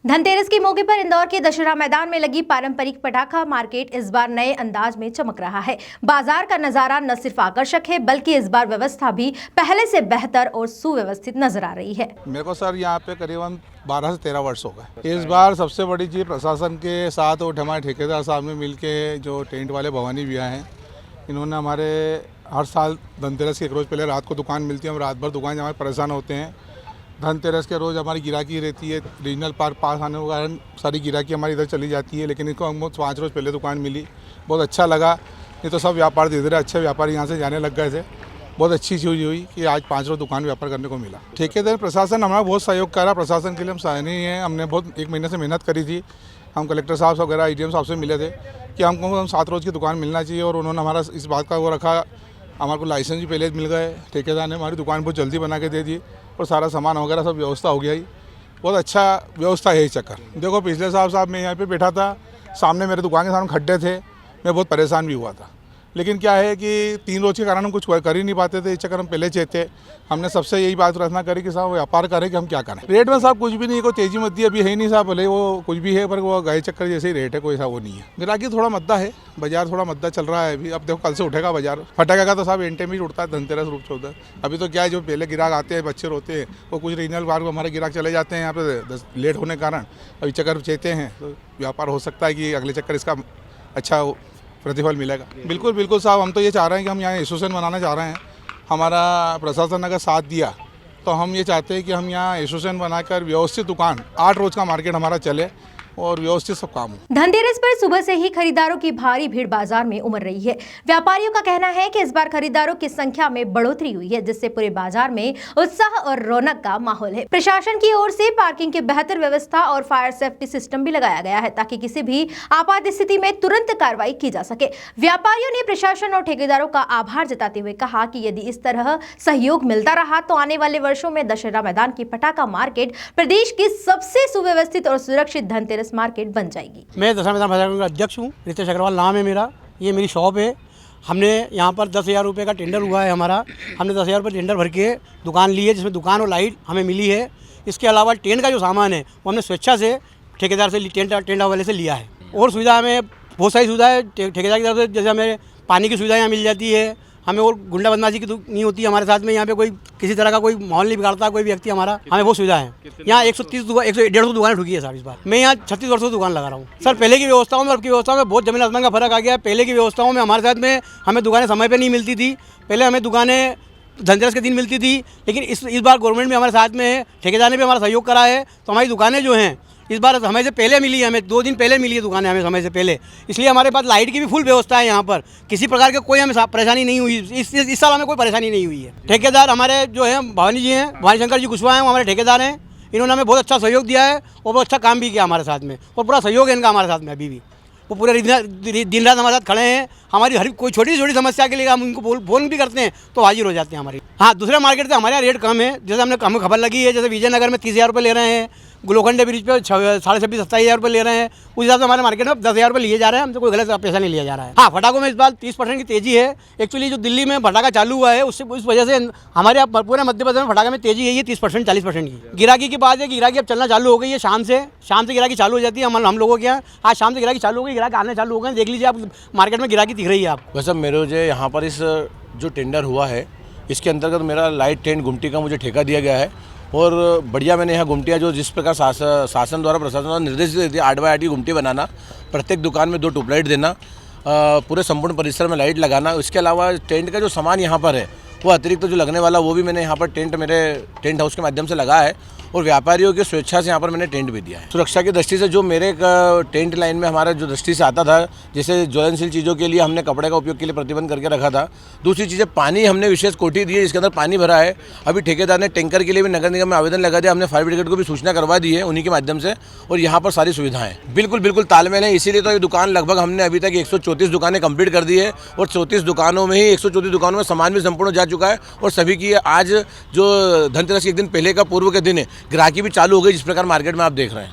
धनतेरस के मौके पर इंदौर के दशहरा मैदान में लगी पारंपरिक पटाखा मार्केट इस बार नए अंदाज में चमक रहा है। बाजार का नजारा न सिर्फ आकर्षक है बल्कि इस बार व्यवस्था भी पहले से बेहतर और सुव्यवस्थित नजर आ रही है। मेरे को सर यहाँ पे करीबन 12 से 13 वर्ष हो गए। इस बार सबसे बड़ी चीज़ प्रशासन के साथ और हमारे ठेकेदार साहब ने मिल के जो टेंट वाले भवानी भैया हैं, इन्होंने हमारे हर साल धनतेरस के एक रोज़ पहले रात को दुकान मिलती है, हम रात भर दुकान हमारे परेशान होते हैं। धनतेरस के रोज़ हमारी गिराकी रहती है, रीजनल पार्क पास आने के कारण सारी गिराकी हमारी इधर चली जाती है, लेकिन इसको हमको 5 रोज़ पहले दुकान मिली, बहुत अच्छा लगा। नहीं तो सब व्यापार धीरे धीरे अच्छे व्यापारी यहाँ से जाने लग गए थे। बहुत अच्छी चीज़ हुई कि आज 5 रोज़ दुकान व्यापार करने को मिला। ठेकेदार प्रशासन हमारा बहुत सहयोग करा, प्रशासन के लिए हम सराहनीय हैं। हमने बहुत 1 महीने से मेहनत करी थी। हम कलेक्टर साहब वगैरह IDM साहब से मिले थे कि हमको 7 रोज़ की दुकान मिलना चाहिए, और उन्होंने हमारा इस बात का वो रखा। हमारे को लाइसेंस भी पहले मिल गए, ठेकेदार ने हमारी दुकान बहुत जल्दी बना के दे दी और सारा सामान वगैरह सब व्यवस्था हो गया ही। बहुत अच्छा व्यवस्था है इस चक्कर। देखो पिछले साहब मैं यहाँ पे बैठा था, सामने मेरे दुकान के सामने खड्डे थे, मैं बहुत परेशान भी हुआ था। लेकिन क्या है कि 3 रोज़ के कारण हम कुछ कर ही नहीं पाते थे, इस चक्कर हम पहले थे। हमने सबसे यही बात रचना करी कि साहब व्यापार करें कि हम क्या करें। रेट में साहब कुछ भी नहीं, कोई तेजी मद्दी अभी है नहीं साहब, भले वो कुछ भी है पर वो गए चक्कर जैसे ही रेट है, कोई सा वो नहीं है। ग्राहकी थोड़ा मद्दा है, बाजार थोड़ा मद्दा चल रहा है अभी। अब देखो कल से उठेगा बाजार। फटाखा का तो साहब एंटे में ही उठता है, धनतेरस रूप से उधर। अभी तो क्या है, जो पहले गिराक आते हैं, बच्चे रोते हैं, वो कुछ रीजनल बार को हमारे गिराक चले जाते हैं यहाँ पे लेट होने के कारण। अभी चक्कर चेते हैं तो व्यापार हो सकता है कि अगले चक्कर इसका अच्छा प्रतिफल मिलेगा। बिल्कुल बिल्कुल साहब, हम तो ये चाह रहे हैं कि हम यहाँ एसोसिएशन बनाना चाह रहे हैं। हमारा प्रशासन अगर साथ दिया तो हम ये चाहते हैं कि हम यहाँ एसोसिएशन बनाकर व्यवस्थित दुकान 8 रोज़ का मार्केट हमारा चले और व्यवस्थित सब काम हो। धनतेरस पर सुबह से ही खरीदारों की भारी भीड़ बाजार में उमड़ रही है। व्यापारियों का कहना है कि इस बार खरीदारों की संख्या में बढ़ोतरी हुई है, जिससे पूरे बाजार में उत्साह और रौनक का माहौल है। प्रशासन की ओर से पार्किंग की बेहतर व्यवस्था और फायर सेफ्टी सिस्टम भी लगाया गया है, ताकि किसी भी आपात स्थिति में तुरंत कार्रवाई की जा सके। व्यापारियों ने प्रशासन और ठेकेदारों का आभार जताते हुए कहा कि यदि इस तरह सहयोग मिलता रहा तो आने वाले वर्षों में दशहरा मैदान की पटाखा मार्केट प्रदेश की सबसे सुव्यवस्थित और सुरक्षित धनतेरस मार्केट बन जाएगी। मैं दशहरा मैदान बाजार का अध्यक्ष हूँ, रितेश अग्रवाल नाम है मेरा। ये मेरी शॉप है। हमने यहाँ पर 10,000 रुपये का टेंडर हुआ है हमारा। हमने 10,000 रुपये टेंडर भर के दुकान ली है, जिसमें दुकान और लाइट हमें मिली है। इसके अलावा टेंट का जो सामान है वो हमने स्वेच्छा से ठेकेदार से टेंट वाले से लिया है। और सुविधा हमें बहुत सारी सुविधा है ठेकेदार की तरफ से, जैसे हमें पानी की सुविधा यहाँ मिल जाती है, हमें और गुंडा बदमाशी की नहीं होती हमारे साथ में। यहाँ पे कोई किसी तरह का कोई माहौल नहीं बिगाड़ता कोई व्यक्ति हमारा, हमें बहुत सुविधा है। यहाँ 130-150 दुकानें ठुकी है साहब इस बार। मैं यहाँ 36 वर्षों से दुकान लगा रहा हूँ सर। पहले की व्यवस्थाओं में और की व्यवस्थाओं में बहुत जमीन आसमान का फर्क आ गया है। पहले की व्यवस्थाओं में हमारे साथ में हमें दुकानें समय पर नहीं मिलती थी। पहले हमें दुकानें धनतेरस के दिन मिलती थी, लेकिन इस बार गवर्नमेंट भी हमारे साथ में है, ठेकेदार ने भी हमारा सहयोग करा है, तो हमारी दुकानें जो हैं इस बार समय से पहले मिली है। हमें 2 दिन पहले मिली है दुकानें हमें समय से पहले, इसलिए हमारे पास लाइट की भी फुल व्यवस्था है। यहाँ पर किसी प्रकार के कोई हमें परेशानी नहीं हुई। इस साल हमें कोई परेशानी नहीं हुई है। ठेकेदार हमारे जो हैं भवानी जी हैं, भवानी शंकर जी कुशवाहा हैं, वो हमारे ठेकेदार हैं। इन्होंने हमें बहुत अच्छा सहयोग दिया है और बहुत अच्छा काम भी किया हमारे साथ में, और पूरा सहयोग है इनका हमारे साथ में अभी भी। वो पूरे दिन रात हमारे साथ खड़े हैं। हमारी हर कोई छोटी छोटी समस्या के लिए हम उनको फोन भी करते हैं तो हाजिर हो जाते हैं हमारी। हाँ, दूसरे मार्केट से हमारे यहाँ रेट कम है। जैसे हमें खबर लगी है, जैसे विजयनगर में 30,000 रुपये ले रहे हैं, गुलोखंडे ब्रिज पे 26,500-27,000 रुपये ले रहे हैं। उस हिसाब से हमारे मार्केट में 10,000 रुपये लिए जा रहे हैं। हमसे कोई गलत पैसा नहीं लिया जा रहा है। हाँ, फटाखों में इस बार 30% की तेजी है। एक्चुअली जो दिल्ली में फटाखा चालू हुआ है उससे उस वजह से हमारे यहाँ पूरे मध्य प्रदेश में फटाखा में तेजी है, ये 30% 40% की। गिराकी की बात है कि गिराकी अब चलना चालू हो गई है। शाम से गिराकी चालू हो जाती है हम लोगों के यहाँ। आज शाम से गिराकी चालू हो गई, गिराक आने चालू हो गए। देख लीजिए आप, मार्केट में गिराकी दिख रही है आप। वैसे मेरे जो यहाँ पर इस जो टेंडर हुआ है इसके अंतर्गत मेरा लाइट टेंट गुमटी का मुझे ठेका दिया गया है, और बढ़िया मैंने यहाँ गुमटियाँ जो जिस प्रकार शासन द्वारा प्रशासन द्वारा निर्देश दे दिया 8x8 की गुमटी बनाना, प्रत्येक दुकान में 2 ट्यूबलाइट देना, पूरे संपूर्ण परिसर में लाइट लगाना। इसके अलावा टेंट का जो सामान यहाँ पर है वो अतिरिक्त जो लगने वाला वो भी मैंने यहाँ पर मेरे टेंट हाउस के माध्यम से लगा है, और व्यापारियों की स्वेच्छा से यहाँ पर मैंने टेंट भी दिया है। सुरक्षा की दृष्टि से जो मेरे टेंट लाइन में हमारा जो दृष्टि से आता था, जैसे ज्वलनशील चीज़ों के लिए हमने कपड़े का उपयोग के लिए प्रतिबंध करके रखा था। दूसरी चीज़ें, पानी हमने विशेष कोठी दी है जिसके अंदर पानी भरा है। अभी ठेकेदार ने टैंकर के लिए भी नगर निगम में आवेदन लगा दिया। हमने फायर ब्रिगेड को भी सूचना करवा दी है उन्हीं के माध्यम से, और यहाँ पर सारी सुविधाएं बिल्कुल तालमेल है। इसीलिए तो ये दुकान लगभग हमने अभी तक 134 दुकानें कंप्लीट कर दी है, और 34 दुकानों में ही 134 दुकानों में सामान भी संपूर्ण जा चुका है, और सभी की आज जो धनतेरस के एक दिन पहले का पूर्व के दिन है, ग्राहकी भी चालू हो गई, जिस प्रकार मार्केट में आप देख रहे हैं।